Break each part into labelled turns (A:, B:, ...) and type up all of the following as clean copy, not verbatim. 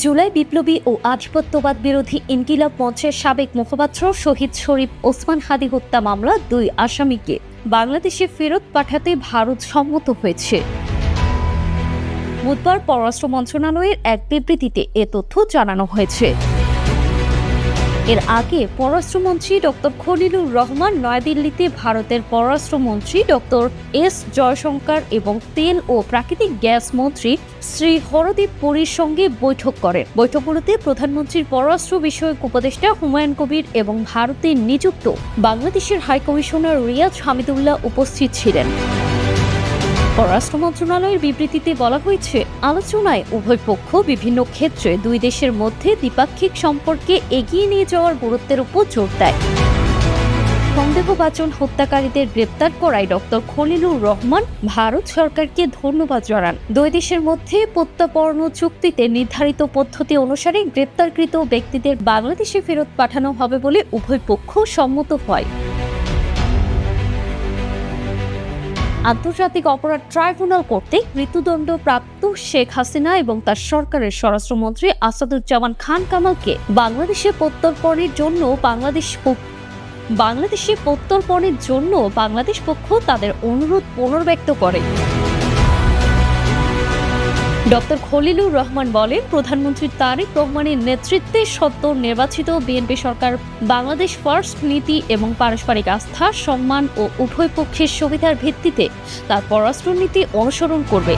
A: জুলাই বিপ্লবী ও আধিপত্যবাদ বিরোধী ইনকিলাব মঞ্চের সাবেক মুখপাত্র শহীদ শরীফ ওসমান হাদী হত্যা মামলা 2 আসামিকে বাংলাদেশে ফেরত পাঠাতে ভারত সম্মত হয়েছে। বুধবার পররাষ্ট্র মন্ত্রণালয়ের এক বিবৃতিতে এ তথ্য জানানো হয়েছে। এর আগে পররাষ্ট্রমন্ত্রী ডক্টর খলিলুর রহমান নয়াদিল্লিতে ভারতের পররাষ্ট্রমন্ত্রী ডক্টর এস জয়শঙ্কর এবং তেল ও প্রাকৃতিক গ্যাস মন্ত্রী শ্রী হরদীপ পুরীর সঙ্গে বৈঠক করেন। বৈঠকগুলোতে প্রধানমন্ত্রীর পররাষ্ট্র বিষয়ক উপদেষ্টা হুমায়ুন কবির এবং ভারতে নিযুক্ত বাংলাদেশের হাইকমিশনার রিয়াজ হামিদুল্লাহ উপস্থিত ছিলেন। পররাষ্ট্র মন্ত্রণালয়ের বিবৃতিতে বলা হয়েছে, আলোচনায় উভয় পক্ষ বিভিন্ন ক্ষেত্রে দুই দেশের মধ্যে দ্বিপাক্ষিক সম্পর্কে এগিয়ে নিয়ে যাওয়ার গুরুত্বের উপর জোর দেয়। সন্দেহভাজন হত্যাকারীদের গ্রেপ্তার করায় ডক্টর খলিলুর রহমান ভারত সরকারকে ধন্যবাদ জানান। দুই দেশের মধ্যে প্রত্যর্পণ চুক্তিতে নির্ধারিত পদ্ধতি অনুসারে গ্রেপ্তারকৃত ব্যক্তিদের বাংলাদেশে ফেরত পাঠানো হবে বলে উভয় পক্ষ সম্মত হয়। আন্তর্জাতিক অপরাধ ট্রাইব্যুনাল কর্তৃক মৃত্যুদণ্ডপ্রাপ্ত শেখ হাসিনা এবং তার সরকারের স্বরাষ্ট্রমন্ত্রী আসাদুজ্জামান খান কামালকে বাংলাদেশে প্রত্যর্পণের জন্য বাংলাদেশ পক্ষ তাদের অনুরোধ পুনর্ব্যক্ত করে। ডক্টর খলিলুর রহমান বলেন, প্রধানমন্ত্রী তারেক রহমানের নেতৃত্বে সদ্য নির্বাচিত বিএনপি সরকার বাংলাদেশ ফার্স্ট নীতি এবং পারস্পরিক আস্থা, সম্মান ও উভয় পক্ষের সুবিধার ভিত্তিতে তার পররাষ্ট্রনীতি অনুসরণ করবে।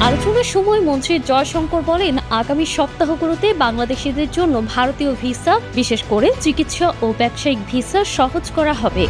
A: আলোচনার সময় মন্ত্রী জয়শঙ্কর বলেন, আগামী সপ্তাহগুলোতে বাংলাদেশিদের জন্য ভারতীয় ভিসা, বিশেষ করে চিকিৎসা ও ব্যবসায়িক ভিসা সহজ করা হবে।